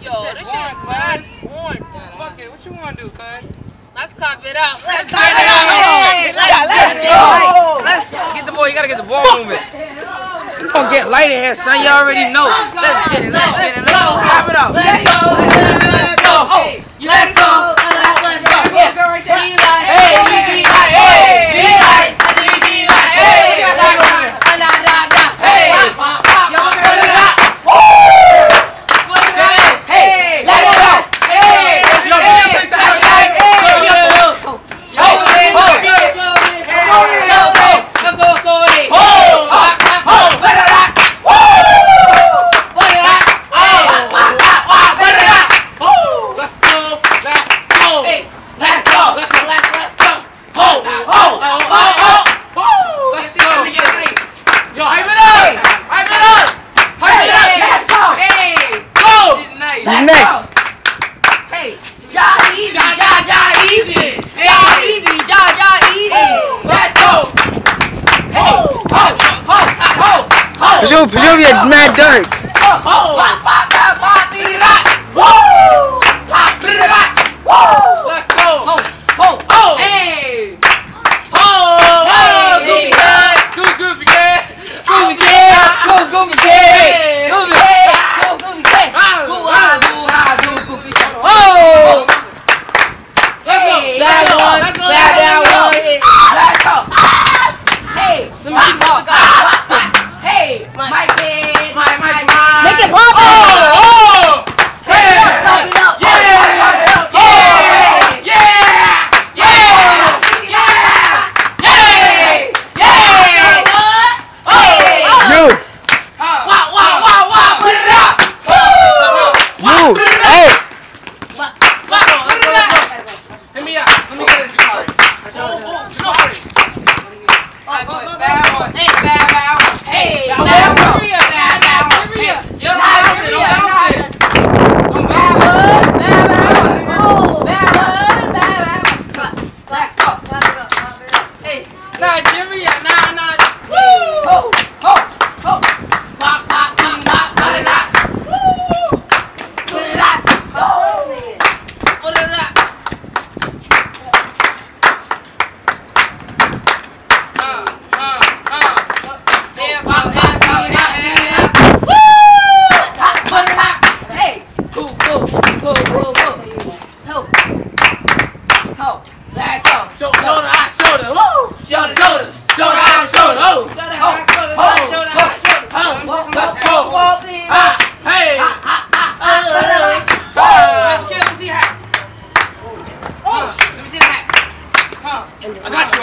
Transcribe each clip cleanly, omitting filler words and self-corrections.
Yo, this shit is orange. Fuck it, what you wanna do, cuz? Let's cop it out. Let's Let's go. Get the ball, you gotta get the ball moving. You gonna get light in here, son. You already know. Let's get it, let's get it. Let's go. Wrap it up. Let's go. Let's go. Let's go. Let's go. Yeah, girl right there. Hey, Presume you're mad dirt. Let's go. Hey. Goofy kid. Make it pop!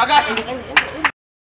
I got you.